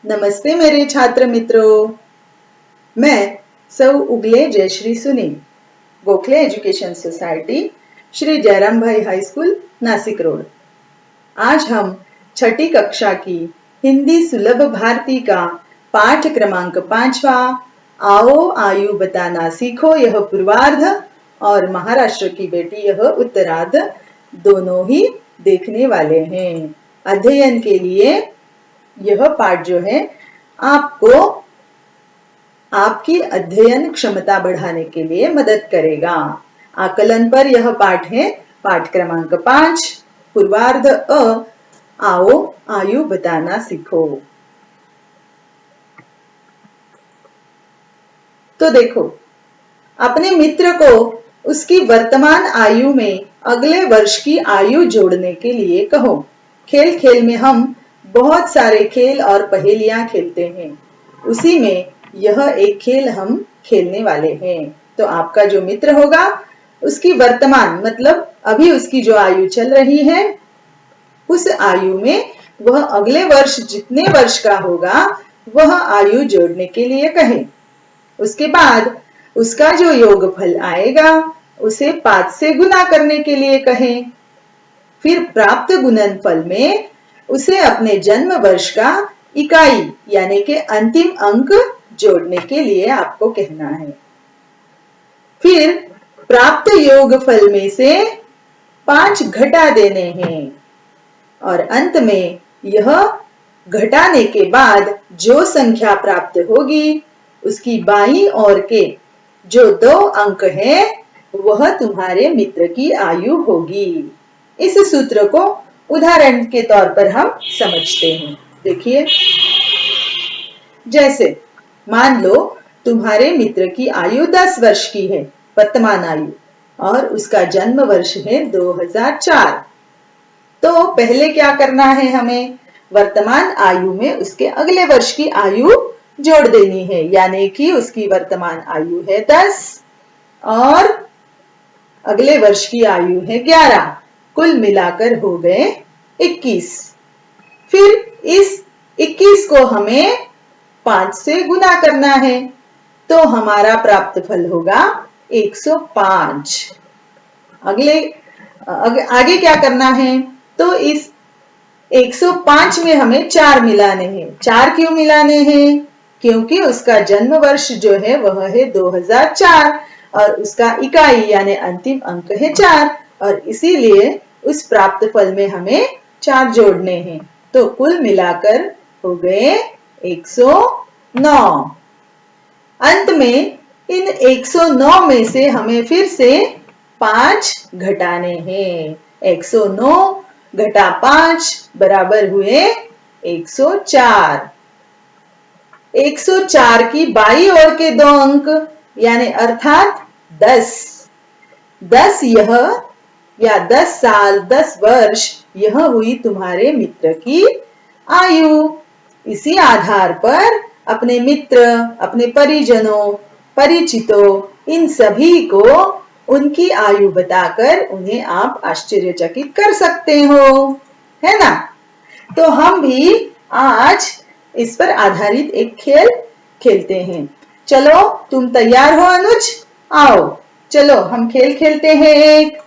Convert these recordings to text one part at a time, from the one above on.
नमस्ते मेरे छात्र मित्रों, मैं सौ उगले जयश्री सुनील, गोखले एजुकेशन सोसाइटी, श्री जयराम भाई हाई स्कूल, नासिक रोड। आज हम छठी कक्षा की हिंदी सुलभ भारती का पाठ क्रमांक 5वां आओ आयु बताना सीखो यह पूर्वार्ध और महाराष्ट्र की बेटी यह उत्तरार्ध दोनों ही देखने वाले हैं। अध्ययन के लिए यह पाठ जो है आपको आपकी अध्ययन क्षमता बढ़ाने के लिए मदद करेगा। आकलन पर यह पाठ है, पाठ क्रमांक 5 पूर्वार्ध अ आओ आयु बताना सीखो। तो देखो, अपने मित्र को उसकी वर्तमान आयु में अगले वर्ष की आयु जोड़ने के लिए कहो। खेल खेल में हम बहुत सारे खेल और पहेलियां खेलते हैं, उसी में यह एक खेल हम खेलने वाले हैं। तो आपका जो मित्र होगा उसकी वर्तमान मतलब अभी उसकी जो आयु चल रही है, उस आयु में वह अगले वर्ष जितने वर्ष का होगा वह आयु जोड़ने के लिए कहे। उसके बाद उसका जो योगफल आएगा उसे 5 से गुना करने के लिए कहें। फिर प्राप्त गुणनफल में उसे अपने जन्म वर्ष का इकाई यानी कि अंतिम अंक जोड़ने के लिए आपको कहना है। फिर प्राप्त योगफल में से 5 घटा देने हैं और अंत में यह घटाने के बाद जो संख्या प्राप्त होगी उसकी बाईं ओर के जो 2 अंक हैं वह तुम्हारे मित्र की आयु होगी। इस सूत्र को उदाहरण के तौर पर हम समझते हैं। देखिए, जैसे मान लो तुम्हारे मित्र की आयु 10 वर्ष की है, वर्तमान आयु, और उसका जन्म वर्ष है 2004। तो पहले क्या करना है, हमें वर्तमान आयु में उसके अगले वर्ष की आयु जोड़ देनी है, यानी कि उसकी वर्तमान आयु है 10 और अगले वर्ष की आयु है 11, कुल मिलाकर हो गए 21। फिर इस 21 को हमें 5 से गुना करना है तो हमारा प्राप्त फल होगा 105। आगे क्या करना है, तो इस 105 में हमें 4 मिलाने हैं। 4 क्यों मिलाने हैं? क्योंकि उसका जन्म वर्ष जो है वह है 2004 और उसका इकाई यानी अंतिम अंक है 4 और इसीलिए उस प्राप्त फल में हमें 4 जोड़ने हैं। तो कुल मिलाकर हो गए 109। अंत में इन 109 में से हमें फिर से 5 घटाने हैं। 109 घटा 5 बराबर हुए 104। 104 की बाईं ओर के 2 अंक यानी अर्थात 10 यह या 10 साल 10 वर्ष यह हुई तुम्हारे मित्र की आयु। इसी आधार पर अपने मित्र, अपने परिजनों, परिचितों, इन सभी को उनकी आयु बताकर उन्हें आप आश्चर्यचकित कर सकते हो, है ना। तो हम भी आज इस पर आधारित एक खेल खेलते हैं। चलो, तुम तैयार हो अनुज? आओ चलो हम खेल खेलते हैं एक।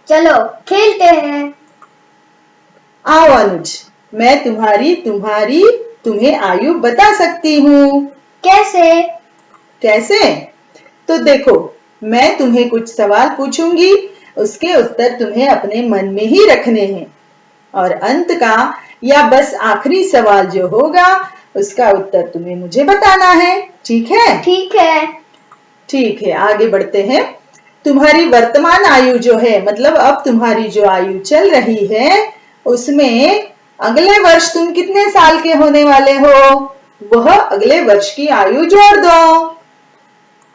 चलो खेलते हैं। आओ अनुज, मैं तुम्हें आयु बता सकती हूँ। कैसे? कैसे? तो देखो, मैं तुम्हें कुछ सवाल पूछूंगी, उसके उत्तर तुम्हें अपने मन में ही रखने हैं और अंत का या बस आखिरी सवाल जो होगा उसका उत्तर तुम्हें मुझे बताना है। ठीक है? ठीक है। ठीक है, आगे बढ़ते हैं। तुम्हारी वर्तमान आयु जो है मतलब अब तुम्हारी जो आयु चल रही है उसमें अगले वर्ष तुम कितने साल के होने वाले हो वह अगले वर्ष की आयु जोड़ दो।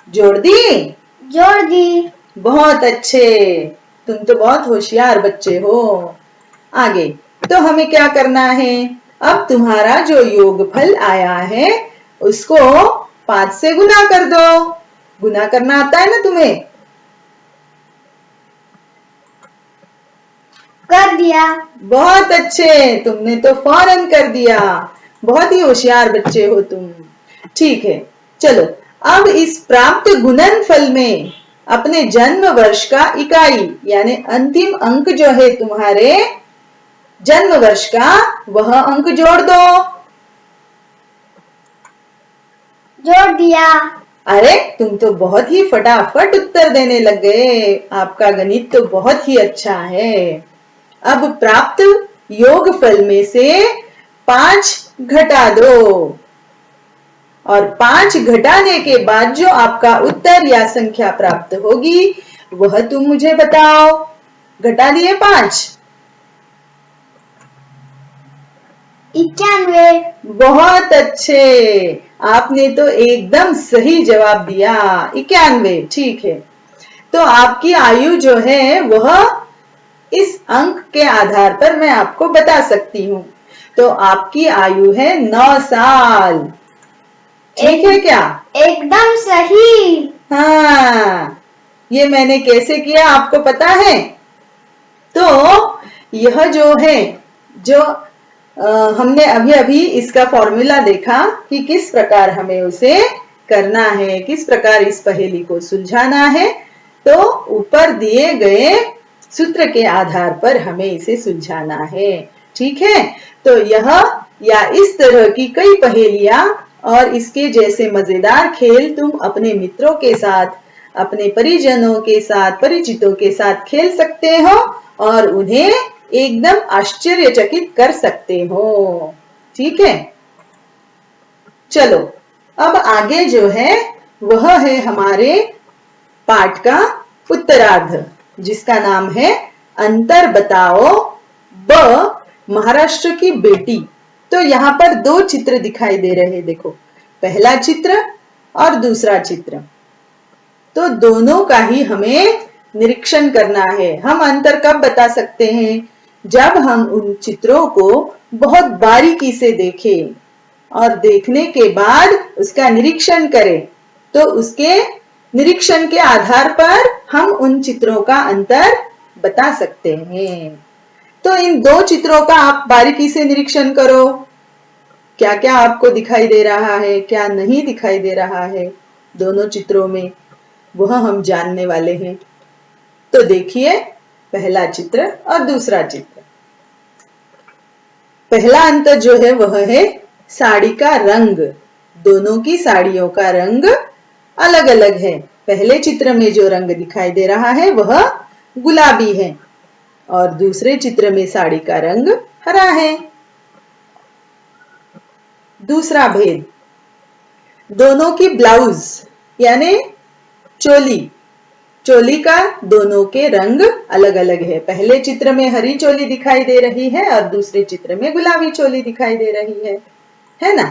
जोड़ दी? जोड़ दी। बहुत अच्छे, तुम तो बहुत होशियार बच्चे हो। आगे तो हमें क्या करना है, अब तुम्हारा जो योगफल आया है उसको 5 से गुना कर दो। गुना करना आता है ना तुम्हें? कर दिया। बहुत अच्छे, तुमने तो फौरन कर दिया। बहुत ही होशियार बच्चे हो तुम। ठीक है, चलो अब इस प्राप्त गुणनफल में अपने जन्म वर्ष का इकाई यानी अंतिम अंक जो है तुम्हारे जन्म वर्ष का, वह अंक जोड़ दो। जोड़ दिया। अरे तुम तो बहुत ही फटाफट उत्तर देने लग गए, आपका गणित तो बहुत ही अच्छा है। अब प्राप्त योगफल में से 5 घटा दो और 5 घटाने के बाद जो आपका उत्तर या संख्या प्राप्त होगी वह तुम मुझे बताओ। घटा दिए 5? 91। बहुत अच्छे, आपने तो एकदम सही जवाब दिया, 91। ठीक है, तो आपकी आयु जो है वह इस अंक के आधार पर मैं आपको बता सकती हूँ। तो आपकी आयु है 9 साल। ठीक है क्या? एकदम सही। हाँ, ये मैंने कैसे किया आपको पता है? तो यह जो है, जो हमने अभी अभी इसका फॉर्मूला देखा कि किस प्रकार हमें उसे करना है, किस प्रकार इस पहेली को सुलझाना है। तो ऊपर दिए गए सूत्र के आधार पर हमें इसे सुलझाना है। ठीक है, तो यह या इस तरह की कई पहेलियां और इसके जैसे मजेदार खेल तुम अपने मित्रों के साथ, अपने परिजनों के साथ, परिचितों के साथ खेल सकते हो और उन्हें एकदम आश्चर्यचकित कर सकते हो। ठीक है, चलो अब आगे जो है वह है हमारे पाठ का उत्तरार्ध, जिसका नाम है अंतर बताओ ब महाराष्ट्र की बेटी। तो यहाँ पर 2 चित्र दिखाई दे रहे हैं, देखो पहला चित्र और दूसरा चित्र। तो दोनों का ही हमें निरीक्षण करना है। हम अंतर कब बता सकते हैं? जब हम उन चित्रों को बहुत बारीकी से देखें और देखने के बाद उसका निरीक्षण करें, तो उसके निरीक्षण के आधार पर हम उन चित्रों का अंतर बता सकते हैं। तो इन 2 चित्रों का आप बारीकी से निरीक्षण करो, क्या क्या आपको दिखाई दे रहा है, क्या नहीं दिखाई दे रहा है दोनों चित्रों में, वह हम जानने वाले हैं। तो देखिए पहला चित्र और दूसरा चित्र। पहला अंतर जो है वह है साड़ी का रंग। दोनों की साड़ियों का रंग अलग अलग है। पहले चित्र में जो रंग दिखाई दे रहा है वह गुलाबी है और दूसरे चित्र में साड़ी का रंग हरा है। दूसरा भेद, दोनों की ब्लाउज यानी चोली का दोनों के रंग अलग अलग है। पहले चित्र में हरी चोली दिखाई दे रही है और दूसरे चित्र में गुलाबी चोली दिखाई दे रही है ना?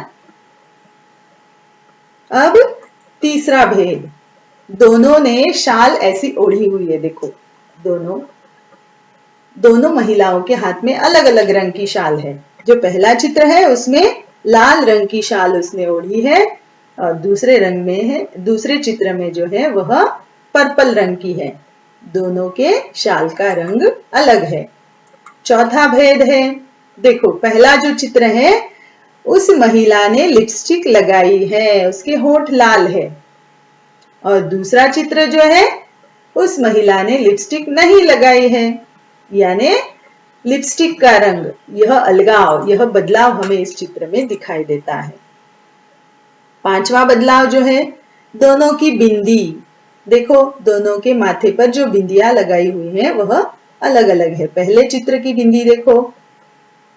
अब तीसरा भेद, दोनों ने शाल ऐसी ओढ़ी हुई है। देखो दोनों महिलाओं के हाथ में अलग अलग रंग की शाल है। जो पहला चित्र है उसमें लाल रंग की शाल उसने ओढ़ी है और दूसरे चित्र में जो है वह पर्पल रंग की है। दोनों के शाल का रंग अलग है। चौथा भेद है, देखो पहला जो चित्र है उस महिला ने लिपस्टिक लगाई है, उसके होंठ लाल है और दूसरा चित्र जो है उस महिला ने लिपस्टिक नहीं लगाई है, यानी लिपस्टिक का रंग, यह बदलाव हमें इस चित्र में दिखाई देता है। पांचवा बदलाव जो है दोनों की बिंदी। देखो दोनों के माथे पर जो बिंदियां लगाई हुई है वह अलग अलग है। पहले चित्र की बिंदी देखो,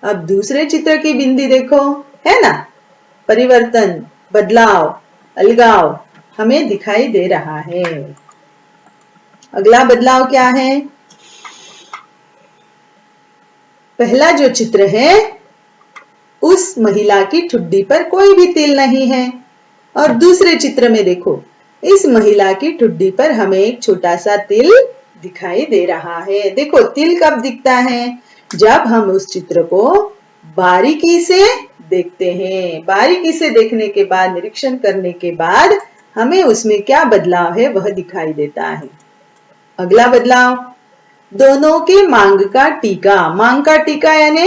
अब दूसरे चित्र की बिंदी देखो, है ना? परिवर्तन, बदलाव, अलगाव हमें दिखाई दे रहा है। अगला बदलाव क्या है? पहला जो चित्र है उस महिला की ठुड्डी पर कोई भी तिल नहीं है और दूसरे चित्र में देखो इस महिला की ठुड्डी पर हमें एक छोटा सा तिल दिखाई दे रहा है। देखो तिल कब दिखता है? जब हम उस चित्र को बारीकी से देखते हैं। बारीकी से देखने के बाद, निरीक्षण करने के बाद हमें उसमें क्या बदलाव है वह दिखाई देता है। अगला बदलाव, दोनों के मांग का टीका। मांग का टीका यानी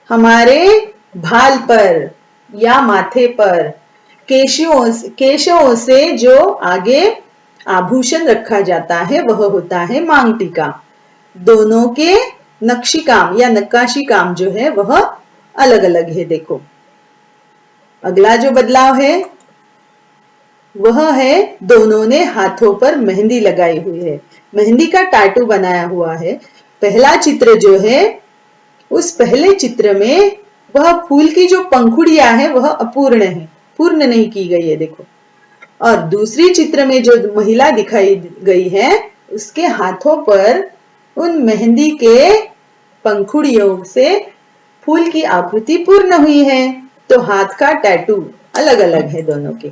हमारे भाल पर या माथे पर, केशों से जो आगे आभूषण रखा जाता है वह होता है मांग टीका। दोनों के नक्शी काम या नक्काशी काम जो है वह अलग अलग है। देखो अगला जो बदलाव है वह है दोनों ने हाथों पर मेहंदी लगाई हुई है, मेहंदी का टाटू बनाया हुआ है। पहला चित्र जो है उस पहले चित्र में वह फूल की जो पंखुड़ियां है वह अपूर्ण है, पूर्ण नहीं की गई है। देखो और दूसरी चित्र में जो महिला दिखाई गई है उसके हाथों पर उन मेहंदी के पंखुड़ियों से फूल की आकृति पूर्ण हुई है। तो हाथ का टैटू अलग अलग है दोनों के।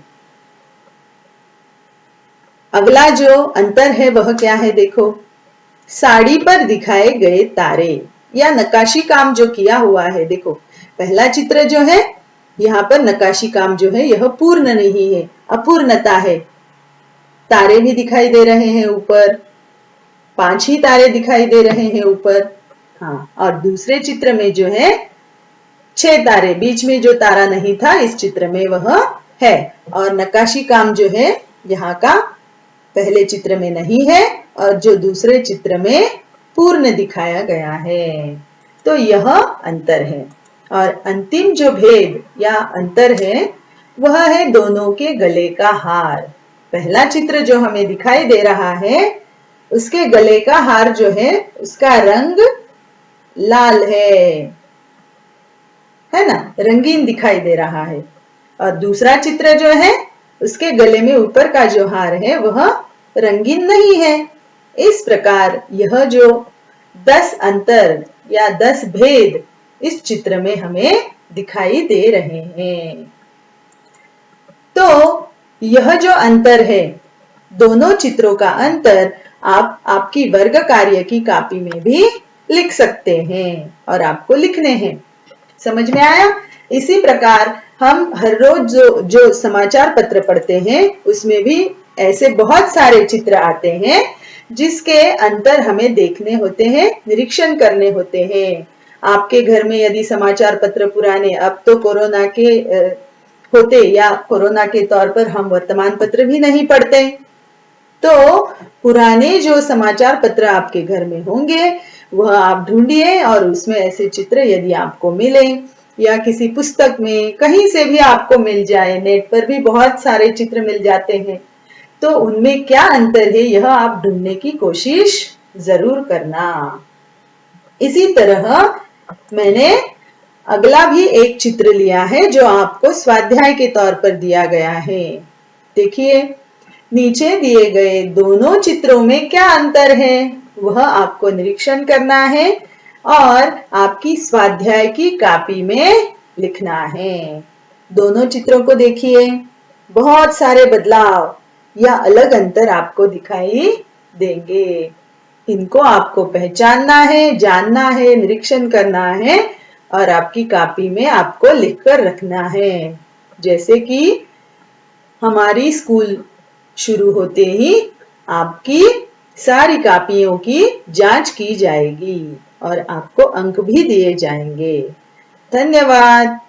अगला जो अंतर है वह क्या है, देखो साड़ी पर दिखाए गए तारे या नक्काशी काम जो किया हुआ है। देखो पहला चित्र जो है यहाँ पर नक्काशी काम जो है यह पूर्ण नहीं है, अपूर्णता है। तारे भी दिखाई दे रहे हैं ऊपर, 5 ही तारे दिखाई दे रहे हैं ऊपर। हाँ, और दूसरे चित्र में जो है 6 तारे, बीच में जो तारा नहीं था इस चित्र में वह है। और नक्काशी काम जो है यहाँ का पहले चित्र में नहीं है और जो दूसरे चित्र में पूर्ण दिखाया गया है। तो यह अंतर है। और अंतिम जो भेद या अंतर है वह है दोनों के गले का हार। पहला चित्र जो हमें दिखाई दे रहा है उसके गले का हार जो है उसका रंग लाल है ना, रंगीन दिखाई दे रहा है। और दूसरा चित्र जो है उसके गले में ऊपर का जो हार है वह रंगीन नहीं है। इस प्रकार यह जो 10 अंतर या 10 भेद इस चित्र में हमें दिखाई दे रहे हैं। तो यह जो अंतर है, दोनों चित्रों का अंतर आप आपकी वर्ग कार्य की कॉपी में भी लिख सकते हैं और आपको लिखने हैं। समझ में आया? इसी प्रकार हम हर रोज जो समाचार पत्र पढ़ते हैं उसमें भी ऐसे बहुत सारे चित्र आते हैं जिसके अंतर हमें देखने होते हैं, निरीक्षण करने होते हैं। आपके घर में यदि समाचार पत्र पुराने, अब तो कोरोना के होते या कोरोना के तौर पर हम वर्तमान पत्र भी नहीं पढ़ते, तो पुराने जो समाचार पत्र आपके घर में होंगे वह आप ढूंढिए और उसमें ऐसे चित्र यदि आपको मिले या किसी पुस्तक में कहीं से भी आपको मिल जाए, नेट पर भी बहुत सारे चित्र मिल जाते हैं, तो उनमें क्या अंतर है यह आप ढूंढने की कोशिश जरूर करना। इसी तरह मैंने अगला भी एक चित्र लिया है जो आपको स्वाध्याय के तौर पर दिया गया है। देखिए नीचे दिए गए दोनों चित्रों में क्या अंतर है वह आपको निरीक्षण करना है और आपकी स्वाध्याय की कॉपी में लिखना है। दोनों चित्रों को देखिए, बहुत सारे बदलाव या अलग अंतर आपको दिखाई देंगे। इनको आपको पहचानना है, जानना है, निरीक्षण करना है और आपकी कॉपी में आपको लिखकर रखना है। जैसे कि हमारी स्कूल शुरू होते ही आपकी सारी कॉपियों की जांच की जाएगी और आपको अंक भी दिए जाएंगे। धन्यवाद।